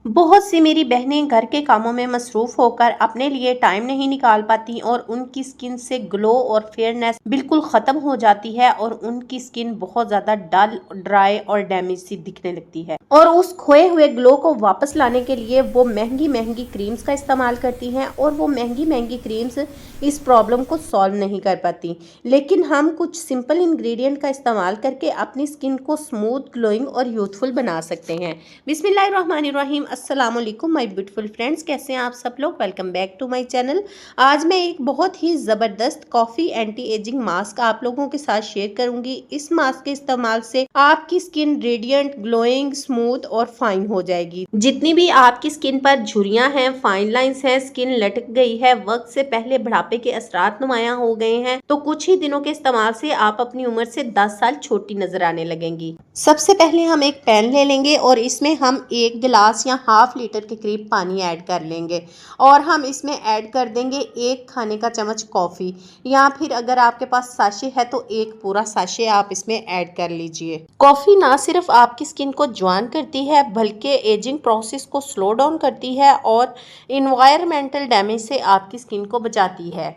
बहुत सी मेरी बहनें घर के कामों में मसरूफ़ होकर अपने लिए टाइम नहीं निकाल पाती और उनकी स्किन से ग्लो और फेयरनेस बिल्कुल ख़त्म हो जाती है और उनकी स्किन बहुत ज़्यादा डल, ड्राई और डैमेज सी दिखने लगती है। और उस खोए हुए ग्लो को वापस लाने के लिए वो महंगी महंगी क्रीम्स का इस्तेमाल करती हैं और वो महंगी महंगी क्रीम्स इस प्रॉब्लम को सॉल्व नहीं कर पाती। लेकिन हम कुछ सिंपल इंग्रेडिएंट का इस्तेमाल करके अपनी स्किन को स्मूथ, ग्लोइंग और यूथफुल बना सकते हैं। बिस्मिल्लाहिर्रहमानिर्रहीम। अस्सलाम वालेकुम माय ब्यूटीफुल फ्रेंड्स, कैसे हैं आप सब लोग। Welcome back to my channel. आज मैं एक बहुत ही ज़बरदस्त कॉफ़ी एंटी एजिंग मास्क आप लोगों के साथ शेयर करूंगी। इस मास्क के इस्तेमाल से आपकी स्किन रेडिएंट, ग्लोइंग, स्मूथ और फाइन हो जाएगी। जितनी भी आपकी स्किन पर झुर्रियां हैं, फाइन लाइंस हैं, स्किन लटक गई है, वक्त से पहले बुढ़ापे के असरात नुमाया हो गए हैं, तो कुछ ही दिनों के इस्तेमाल से आप अपनी उम्र से 10 साल छोटी नजर आने लगेंगी। सबसे पहले हम एक पैन ले लेंगे और इसमें हम 1 गिलास या हाफ लीटर के करीब पानी ऐड कर लेंगे और हम इसमें ऐड कर देंगे 1 खाने का चम्मच कॉफ़ी, या फिर अगर आपके पास साशे है तो 1 पूरा साशे आप इसमें ऐड कर लीजिए। कॉफ़ी ना सिर्फ आपकी स्किन को जवान करती है बल्कि एजिंग प्रोसेस को स्लो डाउन करती है और इन्वायरमेंटल डैमेज से आपकी स्किन को बचाती है।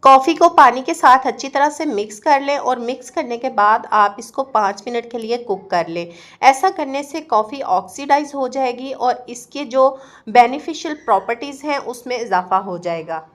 कॉफ़ी को पानी के साथ अच्छी तरह से मिक्स कर लें और मिक्स करने के बाद आप इसको 5 मिनट के लिए कुक कर लें। ऐसा करने से कॉफ़ी ऑक्सीडाइज हो जाएगी और इसके जो बेनिफिशियल प्रॉपर्टीज़ हैं उसमें इजाफा हो जाएगा।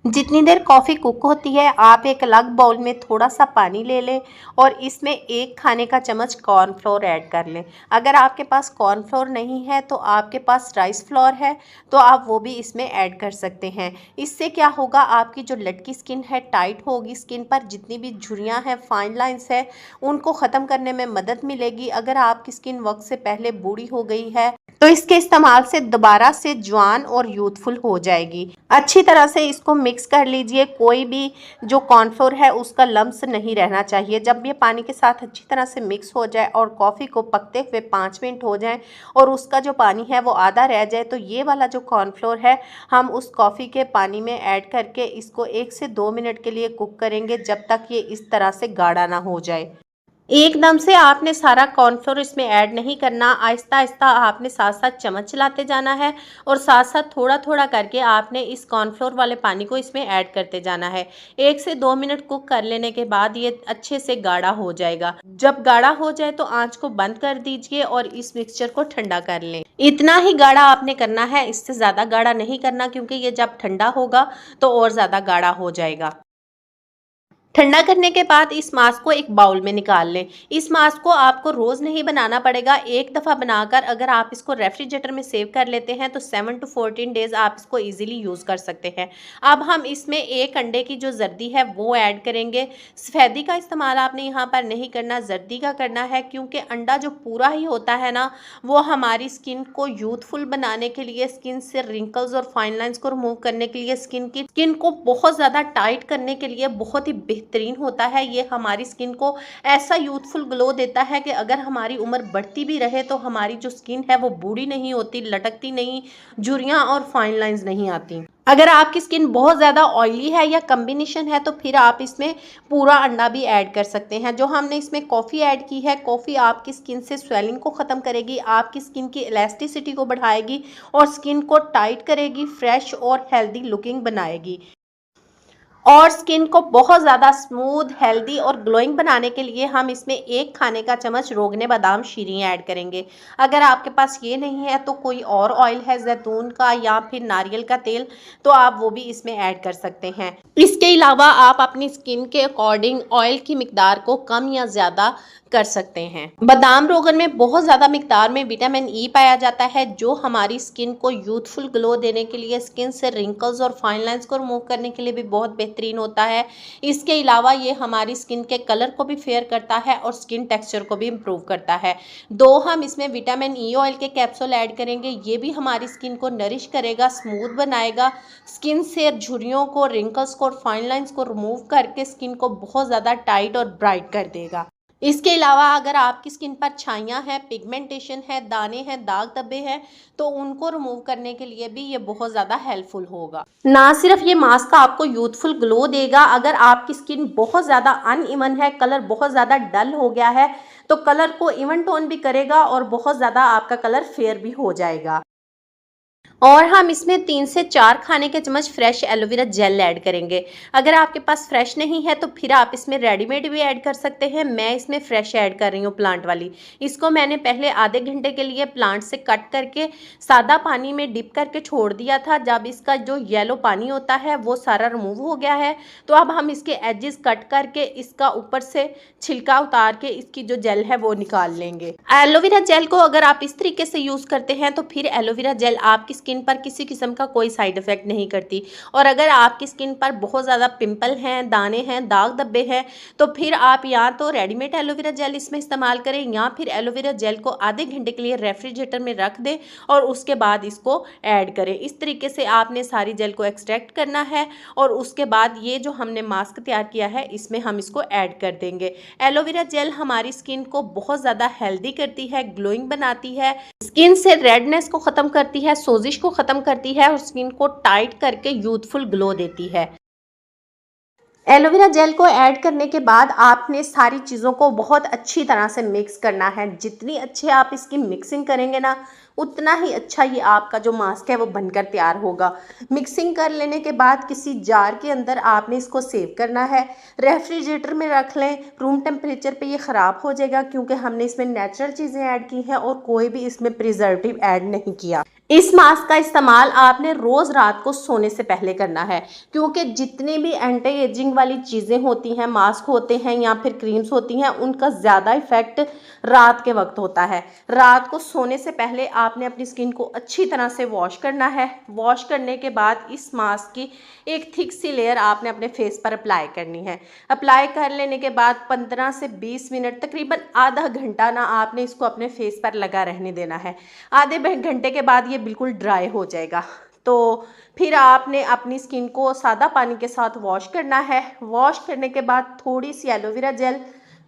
जितनी देर कॉफ़ी कुक होती है आप एक अलग बाउल में थोड़ा सा पानी ले लें और इसमें 1 खाने का चम्मच कॉर्नफ्लोर ऐड कर लें। अगर आपके पास कॉर्नफ्लोर नहीं है तो आपके पास राइस फ्लोर है तो आप वो भी इसमें ऐड कर सकते हैं। इससे क्या होगा, आपकी जो लटकी स्किन है टाइट होगी, स्किन पर जितनी भी झुर्रियाँ हैं, फाइन लाइंस है, उनको ख़त्म करने में मदद मिलेगी। अगर आपकी स्किन वक्त से पहले बूढ़ी हो गई है तो इसके इस्तेमाल से दोबारा से जवान और यूथफुल हो जाएगी। अच्छी तरह से इसको मिक्स कर लीजिए। कोई भी जो कॉर्नफ्लोर है उसका लम्स नहीं रहना चाहिए। जब ये पानी के साथ अच्छी तरह से मिक्स हो जाए और कॉफ़ी को पकते हुए 5 मिनट हो जाएं और उसका जो पानी है वो आधा रह जाए, तो ये वाला जो कॉर्नफ्लोर है हम उस कॉफ़ी के पानी में ऐड करके इसको 1 से 2 मिनट के लिए कुक करेंगे, जब तक ये इस तरह से गाढ़ा ना हो जाए। एकदम से आपने सारा कॉर्नफ्लोर इसमें ऐड नहीं करना, आहिस्ता आहिस्ता आपने साथ साथ चम्मच चलाते जाना है और साथ साथ थोड़ा थोड़ा करके आपने इस कॉर्नफ्लोर वाले पानी को इसमें ऐड करते जाना है। 1 से 2 मिनट कुक कर लेने के बाद ये अच्छे से गाढ़ा हो जाएगा। जब गाढ़ा हो जाए तो आंच को बंद कर दीजिए और इस मिक्सचर को ठंडा कर लें। इतना ही गाढ़ा आपने करना है, इससे ज़्यादा गाढ़ा नहीं करना, क्योंकि ये जब ठंडा होगा तो और ज़्यादा गाढ़ा हो जाएगा। ठंडा करने के बाद इस मास्क को एक बाउल में निकाल लें। इस मास्क को आपको रोज़ नहीं बनाना पड़ेगा, एक दफ़ा बनाकर अगर आप इसको रेफ्रिजरेटर में सेव कर लेते हैं तो 7 to 14 डेज़ आप इसको इजीली यूज़ कर सकते हैं। अब हम इसमें 1 अंडे की जो जर्दी है वो ऐड करेंगे। सफ़ेदी का इस्तेमाल आपने यहाँ पर नहीं करना, जर्दी का करना है, क्योंकि अंडा जो पूरा ही होता है ना, वो हमारी स्किन को यूथफुल बनाने के लिए, स्किन से रिंकल्स और फाइन लाइंस को रिमूव करने के लिए, स्किन को बहुत ज़्यादा टाइट करने के लिए बहुत ही बेहतरीन होता है। ये हमारी स्किन को ऐसा यूथफुल ग्लो देता है कि अगर हमारी उम्र बढ़ती भी रहे तो हमारी जो स्किन है वो बूढ़ी नहीं होती, लटकती नहीं, झुर्रियाँ और फाइन लाइंस नहीं आती। अगर आपकी स्किन बहुत ज़्यादा ऑयली है या कम्बिनेशन है तो फिर आप इसमें पूरा अंडा भी ऐड कर सकते हैं। जो हमने इसमें कॉफ़ी ऐड की है, कॉफ़ी आपकी स्किन से स्वेलिंग को ख़त्म करेगी, आपकी स्किन की इलास्टिसिटी को बढ़ाएगी और स्किन को टाइट करेगी, फ्रेश और हेल्दी लुकिंग बनाएगी। और स्किन को बहुत ज़्यादा स्मूथ, हेल्दी और ग्लोइंग बनाने के लिए हम इसमें 1 खाने का चम्मच रोगने बादाम शीरी ऐड करेंगे। अगर आपके पास ये नहीं है तो कोई और ऑयल है, जैतून का या फिर नारियल का तेल, तो आप वो भी इसमें ऐड कर सकते हैं। इसके अलावा आप अपनी स्किन के अकॉर्डिंग ऑयल की मिकदार को कम या ज़्यादा कर सकते हैं। बादाम रोगन में बहुत ज़्यादा मिकदार में विटामिन ई पाया जाता है, जो हमारी स्किन को यूथफुल ग्लो देने के लिए, स्किन से रिंकल्स और फाइन लाइंस को रिमूव करने के लिए भी बहुत बेहतरीन होता है। इसके अलावा ये हमारी स्किन के कलर को भी फेयर करता है और स्किन टेक्सचर को भी इम्प्रूव करता है। 2 हम इसमें विटामिन ई ऑयल के कैप्सूल ऐड करेंगे। ये भी हमारी स्किन को नरिश करेगा, स्मूथ बनाएगा, स्किन से झुर्रियों को, रिंकल्स को और फाइन लाइंस को रिमूव करके स्किन को बहुत ज़्यादा टाइट और ब्राइट कर देगा। इसके अलावा अगर आपकी स्किन पर छाइयाँ हैं, पिगमेंटेशन है, दाने हैं, दाग धब्बे हैं, तो उनको रिमूव करने के लिए भी ये बहुत ज़्यादा हेल्पफुल होगा। ना सिर्फ ये मास्क आपको यूथफुल ग्लो देगा, अगर आपकी स्किन बहुत ज़्यादा अनइवन है, कलर बहुत ज़्यादा डल हो गया है, तो कलर को इवन टोन भी करेगा और बहुत ज़्यादा आपका कलर फेयर भी हो जाएगा। और हम इसमें 3 से 4 खाने के चम्मच फ्रेश एलोवेरा जेल ऐड करेंगे। अगर आपके पास फ्रेश नहीं है तो फिर आप इसमें रेडीमेड भी ऐड कर सकते हैं। मैं इसमें फ्रेश ऐड कर रही हूँ, प्लांट वाली। इसको मैंने पहले आधे घंटे के लिए प्लांट से कट करके सादा पानी में डिप करके छोड़ दिया था। जब इसका जो येलो पानी होता है वो सारा रिमूव हो गया है, तो अब हम इसके एजेस कट करके इसका ऊपर से छिलका उतार के इसकी जो जेल है वो निकाल लेंगे। एलोवेरा जेल को अगर आप इस तरीके से यूज़ करते हैं तो फिर एलोवेरा जेल आपकी स्किन पर किसी किस्म का कोई साइड इफेक्ट नहीं करती। और अगर आपकी स्किन पर बहुत ज़्यादा पिंपल हैं, दाने हैं, दाग धब्बे हैं, तो फिर आप या तो रेडीमेड एलोवेरा जेल इसमें इस्तेमाल करें या फिर एलोवेरा जेल को आधे घंटे के लिए रेफ्रिजरेटर में रख दें और उसके बाद इसको ऐड करें। इस तरीके से आपने सारी जेल को एक्सट्रैक्ट करना है और उसके बाद ये जो हमने मास्क तैयार किया है इसमें हम इसको ऐड कर देंगे। एलोवेरा जेल हमारी स्किन को बहुत ज़्यादा हेल्दी करती है, ग्लोइंग बनाती है, स्किन से रेडनेस को ख़त्म करती है, सोजिश को ख़त्म करती है और स्किन को टाइट करके यूथफुल ग्लो देती है। एलोवेरा जेल को ऐड करने के बाद आपने सारी चीज़ों को बहुत अच्छी तरह से मिक्स करना है। जितनी अच्छी आप इसकी मिक्सिंग करेंगे ना, उतना ही अच्छा ये आपका जो मास्क है वो बनकर तैयार होगा। मिक्सिंग कर लेने के बाद किसी जार के अंदर आपने इसको सेव करना है। रेफ्रिजरेटर में रख लें, रूम टेम्परेचर पे ये ख़राब हो जाएगा क्योंकि हमने इसमें नेचुरल चीज़ें ऐड की हैं और कोई भी इसमें प्रिजर्वेटिव ऐड नहीं किया। इस मास्क का इस्तेमाल आपने रोज़ रात को सोने से पहले करना है, क्योंकि जितनी भी एंटी एजिंग वाली चीज़ें होती हैं, मास्क होते हैं या फिर क्रीम्स होती हैं, उनका ज़्यादा इफेक्ट रात के वक्त होता है। रात को सोने से पहले आपने अपनी स्किन को अच्छी तरह से वॉश करना है। वॉश करने के बाद इस मास्क की एक थिक सी लेयर आपने अपने फेस पर अप्लाई करनी है। अप्लाई कर लेने के बाद 15 से 20 मिनट, तकरीबन आधा घंटा ना आपने इसको अपने फेस पर लगा रहने देना है। आधे घंटे के बाद ये बिल्कुल ड्राई हो जाएगा, तो फिर आपने अपनी स्किन को सादा पानी के साथ वॉश करना है। वॉश करने के बाद थोड़ी सी aloe vera gel,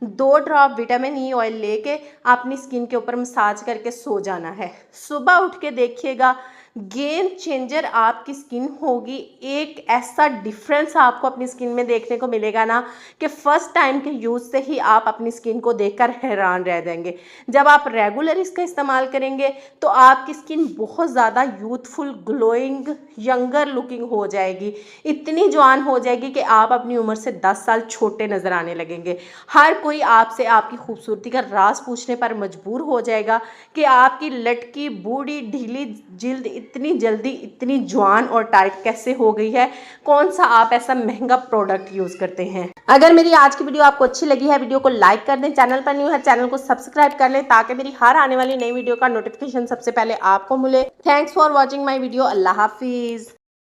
2 drop vitamin E oil लेके अपनी स्किन के ऊपर मसाज करके सो जाना है। सुबह उठ के देखिएगा, गेम चेंजर आपकी स्किन होगी। एक ऐसा डिफरेंस आपको अपनी स्किन में देखने को मिलेगा ना कि फर्स्ट टाइम के यूज़ से ही आप अपनी स्किन को देखकर हैरान रह जाएंगे। जब आप रेगुलर इसका इस्तेमाल करेंगे तो आपकी स्किन बहुत ज़्यादा यूथफुल, ग्लोइंग, यंगर लुकिंग हो जाएगी। इतनी जवान हो जाएगी कि आप अपनी उम्र से 10 साल छोटे नज़र आने लगेंगे। हर कोई आपसे आपकी खूबसूरती का राज पूछने पर मजबूर हो जाएगा कि आपकी लटकी, बूढ़ी, ढीली जिल्द इतनी जल्दी इतनी जवान और टाइट कैसे हो गई है। कौन सा आप ऐसा महंगा प्रोडक्ट यूज़ करते हैं। अगर मेरी आज की वीडियो आपको अच्छी लगी है, वीडियो को लाइक कर दें, चैनल पर न्यू है चैनल को सब्सक्राइब कर लें ताकि मेरी हर आने वाली नई वीडियो का नोटिफिकेशन सबसे पहले आपको मिले। Thanks for watching my video. अल्लाह हाफिज़।